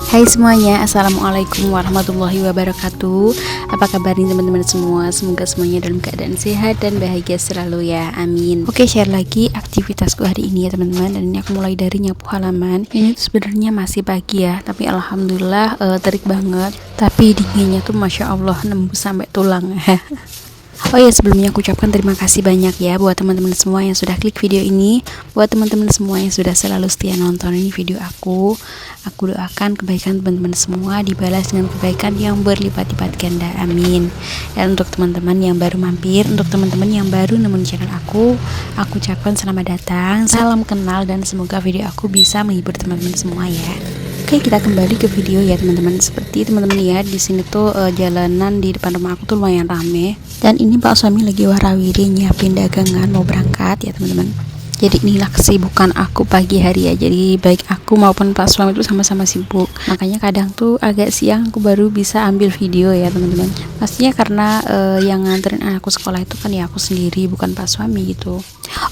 Hai semuanya, Assalamualaikum warahmatullahi wabarakatuh. Apa kabar nih teman-teman semua? Semoga semuanya dalam keadaan sehat dan bahagia selalu ya, amin. Oke, share lagi aktivitasku hari ini ya teman-teman. Dan ini aku mulai dari nyapu halaman. Ini tuh sebenarnya masih pagi ya, tapi alhamdulillah terik banget. Tapi dinginnya tuh masya Allah nembus sampai tulang. Oh ya, sebelumnya aku ucapkan terima kasih banyak ya buat teman-teman semua yang sudah klik video ini, buat teman-teman semua yang sudah selalu setia nonton ini video aku. Aku doakan kebaikan teman-teman semua dibalas dengan kebaikan yang berlipat-lipat ganda, amin. Dan untuk teman-teman yang baru mampir, untuk teman-teman yang baru nemuin channel aku ucapkan selamat datang, salam kenal, dan semoga video aku bisa menghibur teman-teman semua ya. Oke, kita kembali ke video ya teman-teman. Seperti teman-teman lihat di sini tuh jalanan di depan rumah aku tuh lumayan rame. Dan ini Pak suami lagi warawiri nyiapin dagangan mau berangkat ya teman-teman. Jadi inilah kesibukan aku pagi hari ya. Jadi baik aku maupun Pak suami itu sama-sama sibuk. Makanya kadang tuh agak siang aku baru bisa ambil video ya teman-teman. Pastinya karena yang nganterin anakku sekolah itu kan ya aku sendiri, bukan Pak suami gitu.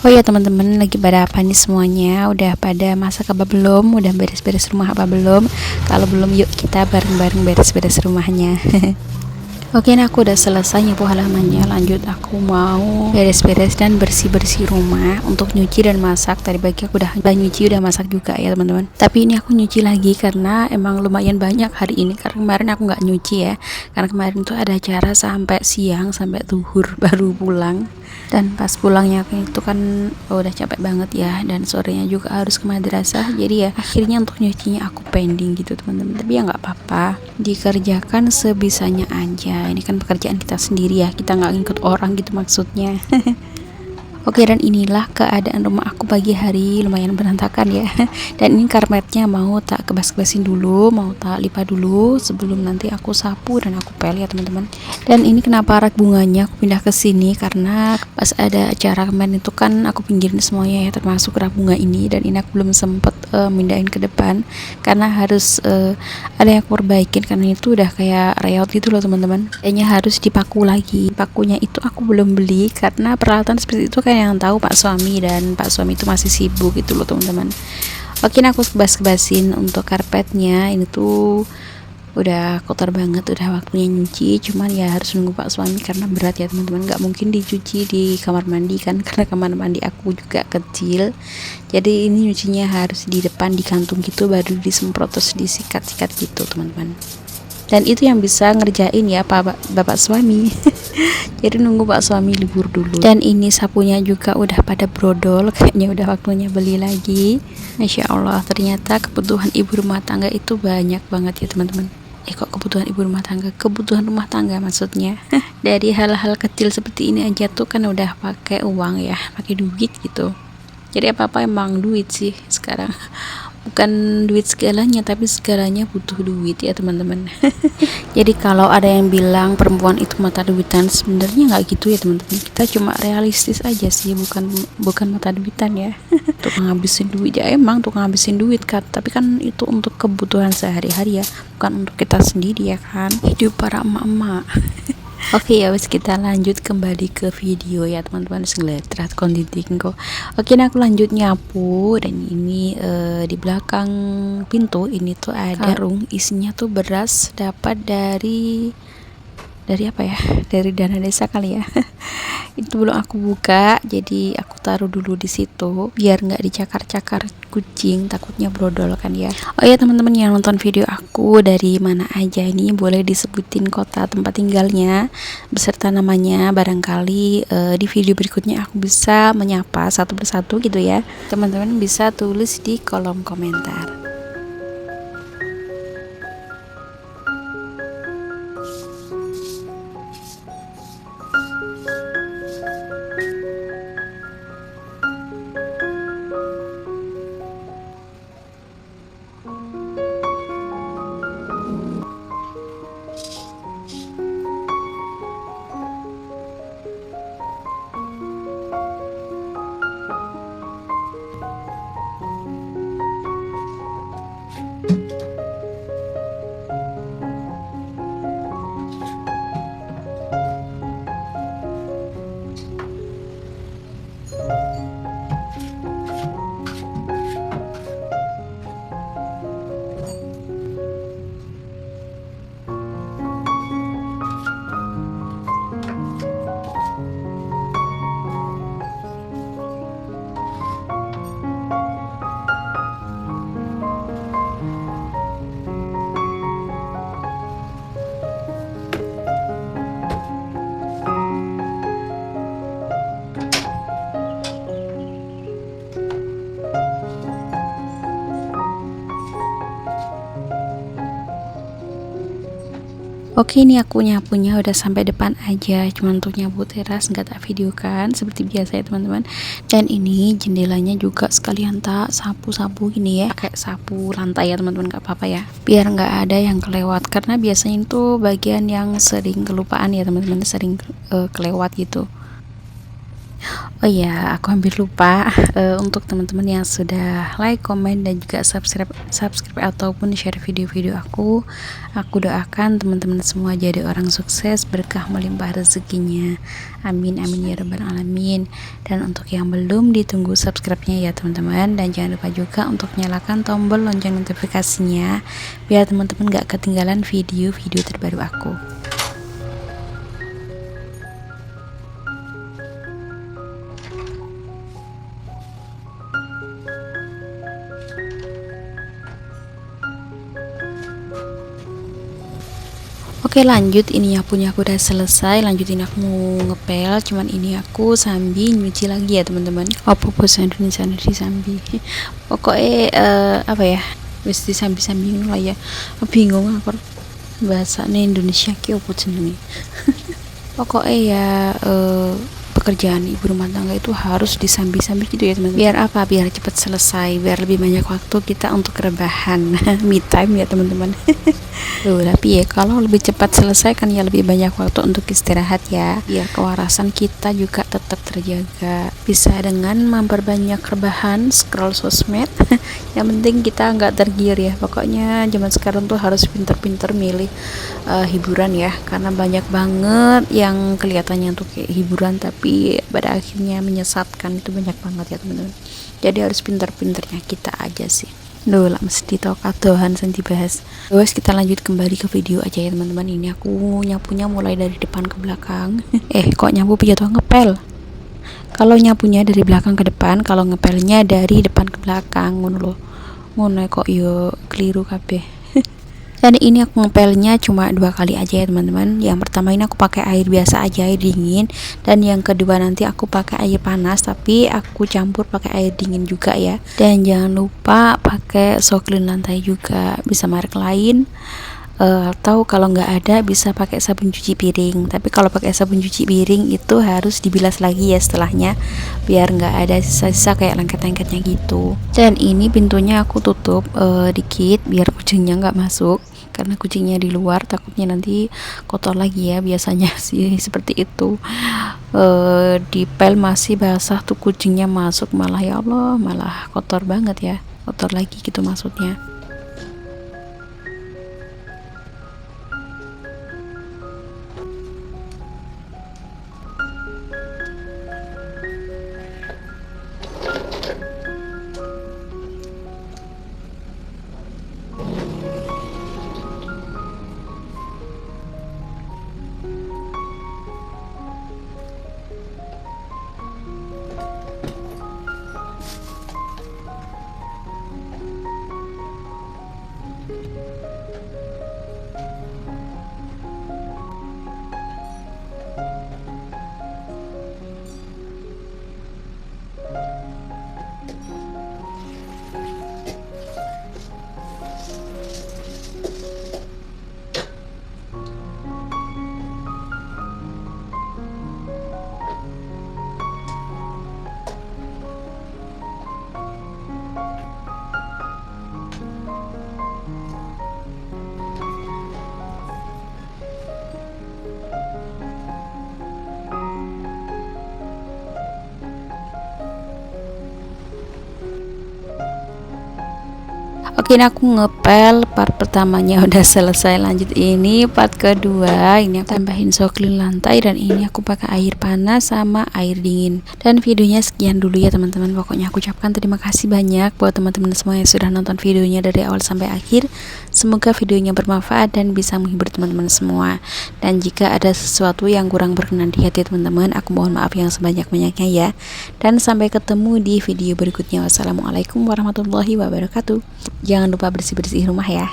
Oh ya teman-teman, lagi pada apa nih semuanya? Udah pada masak apa belum? Udah beres-beres rumah apa belum? Kalau belum, yuk kita bareng-bareng beres-beres rumahnya. Oke, nah aku udah selesai nyapu halamannya. Lanjut aku mau beres-beres dan bersih-bersih rumah untuk nyuci dan masak. Tadi pagi aku udah nyuci, udah masak juga ya teman-teman. Tapi ini aku nyuci lagi karena emang lumayan banyak hari ini. Karena kemarin aku nggak nyuci ya. Karena kemarin tuh ada acara sampai siang, sampai zuhur baru pulang. Dan pas pulangnya itu kan udah capek banget ya. Dan sorenya juga harus ke madrasah. Jadi ya akhirnya untuk nyucinya aku pending gitu teman-teman. Tapi ya nggak apa-apa, dikerjakan sebisanya aja. Ini kan pekerjaan kita sendiri ya, kita nggak ngikut orang gitu maksudnya. Oke, dan inilah keadaan rumah aku pagi hari, lumayan berantakan ya. Dan ini karpetnya mau tak kebas-kebasin dulu, mau tak lipat dulu sebelum nanti aku sapu dan aku pel ya teman-teman. Dan ini kenapa rak bunganya aku pindah ke sini karena pas ada acara kemarin itu kan aku pinggirin semuanya ya, termasuk rak bunga ini. Dan ini aku belum sempet mindahin ke depan karena harus ada yang aku perbaikin karena itu udah kayak reot gitu loh teman-teman. Kayaknya harus dipaku lagi. Pakunya itu aku belum beli karena peralatan seperti itu kan yang tahu Pak suami, dan Pak suami itu masih sibuk gitu loh teman-teman. Oke, nah aku kebas-kebasin untuk karpetnya. Ini tuh udah kotor banget, udah waktunya nyuci. Cuman ya harus nunggu Pak suami karena berat ya teman-teman, nggak mungkin dicuci di kamar mandi kan, karena kamar mandi aku juga kecil. Jadi ini nyucinya harus di depan, di kantung gitu, baru disemprot terus disikat-sikat gitu teman-teman. Dan itu yang bisa ngerjain ya bapak suami. Jadi nunggu Pak suami libur dulu. Dan ini sapunya juga udah pada brodol, kayaknya udah waktunya beli lagi. Masya Allah, ternyata kebutuhan ibu rumah tangga itu banyak banget ya teman-teman. Kok kebutuhan ibu rumah tangga? Kebutuhan rumah tangga maksudnya. Dari hal-hal kecil seperti ini aja tuh kan udah pakai uang ya, pakai duit gitu. Jadi apa-apa emang duit sih sekarang. Bukan duit segalanya, tapi segalanya butuh duit ya teman-teman. Jadi kalau ada yang bilang perempuan itu mata duitan, sebenarnya nggak gitu ya teman-teman. Kita cuma realistis aja sih, bukan mata duitan ya. Untuk ngabisin duit ya, emang untuk ngabisin duit kan, tapi kan itu untuk kebutuhan sehari-hari ya, bukan untuk kita sendiri ya kan. Hidup para emak-emak. Oke ya wes, kita lanjut kembali ke video ya teman-teman. Segletrat konditing kok. Oke, nah aku lanjut nyapu. Dan ini di belakang pintu ini tuh ada karung, isinya tuh beras dapat dari apa ya, dari dana desa kali ya. Itu belum aku buka, jadi aku taruh dulu di situ biar nggak dicakar-cakar kucing, takutnya brodol kan ya. Oh ya teman-teman yang nonton video aku dari mana aja ini, boleh disebutin kota tempat tinggalnya beserta namanya, barangkali di video berikutnya aku bisa menyapa satu persatu gitu ya. Teman-teman bisa tulis di kolom komentar. Oke, ini aku nyapunya udah sampai depan aja, cuman untuk nyapu teras nggak tak videokan seperti biasa ya teman-teman. Dan ini jendelanya juga sekalian tak sapu-sapu gini ya, kayak sapu lantai ya teman-teman, nggak apa-apa ya, biar nggak ada yang kelewat, karena biasanya itu bagian yang sering kelupaan ya teman-teman, sering kelewat gitu. Oh iya, aku hampir lupa untuk teman-teman yang sudah like, komen, dan juga subscribe ataupun share video-video aku doakan teman-teman semua jadi orang sukses, berkah melimpah rezekinya. Amin amin ya rabbal alamin. Dan untuk yang belum, ditunggu subscribe-nya ya teman-teman, dan jangan lupa juga untuk nyalakan tombol lonceng notifikasinya biar teman-teman gak ketinggalan video-video terbaru aku. Oke, lanjut, ini punya aku udah selesai. Lanjutin aku mau ngepel, cuman ini aku sambil nyuci lagi ya teman-teman. Apa bahasa Indonesia di sambi? Pokoknya apa ya, wis di sambi lah ya. Bingung aku bahasanya Indonesia ki opo jenenge. Pokoknya ya pekerjaan ibu rumah tangga itu harus disambi-sambi gitu ya teman-teman. Biar apa? Biar cepat selesai, biar lebih banyak waktu kita untuk rebahan. Me time ya teman-teman. Loh, tapi ya kalau lebih cepat selesai kan ya lebih banyak waktu untuk istirahat ya, biar kewarasan kita juga tetap terjaga. Bisa dengan memperbanyak rebahan, scroll sosmed. Yang penting kita nggak tergiur ya. Pokoknya zaman sekarang tuh harus pinter-pinter milih hiburan ya, karena banyak banget yang kelihatannya untuk kayak hiburan tapi pada akhirnya menyesatkan. Itu banyak banget ya teman-teman. Jadi harus pinter-pinternya kita aja sih. Loh, lah mesti tokat dohan yang dibahas. Terus kita lanjut kembali ke video aja ya teman-teman. Ini aku nyapunya mulai dari depan ke belakang. Kok nyapu piye ngepel? Kalau nyapunya dari belakang ke depan, kalau ngepelnya dari depan ke belakang, ngono loh. Ngono kok yo keliru kabeh. Dan ini aku ngepelnya cuma 2 kali aja ya teman-teman. Yang pertama ini aku pakai air biasa aja, air dingin, dan yang kedua nanti aku pakai air panas tapi aku campur pakai air dingin juga ya. Dan jangan lupa pakai soklin lantai juga, bisa merek lain, atau kalau nggak ada bisa pakai sabun cuci piring. Tapi kalau pakai sabun cuci piring itu harus dibilas lagi ya setelahnya, biar nggak ada sisa-sisa kayak lengket-lengketnya gitu. Dan ini pintunya aku tutup dikit biar kucingnya nggak masuk, karena kucingnya di luar takutnya nanti kotor lagi ya, biasanya sih seperti itu. Di pel masih basah tuh kucingnya masuk, malah ya Allah malah kotor banget ya, kotor lagi gitu maksudnya. Oke, ini aku ngepel part pertamanya udah selesai. Lanjut ini part kedua. Ini aku tambahin soklin lantai, dan ini aku pakai air panas sama air dingin. Dan videonya sekian dulu ya teman-teman. Pokoknya aku ucapkan terima kasih banyak buat teman-teman semua yang sudah nonton videonya dari awal sampai akhir. Semoga videonya bermanfaat dan bisa menghibur teman-teman semua. Dan jika ada sesuatu yang kurang berkenan di hati teman-teman, aku mohon maaf yang sebanyak-banyaknya ya. Dan sampai ketemu di video berikutnya. Wassalamualaikum warahmatullahi wabarakatuh. Jangan lupa bersih-bersih rumah ya.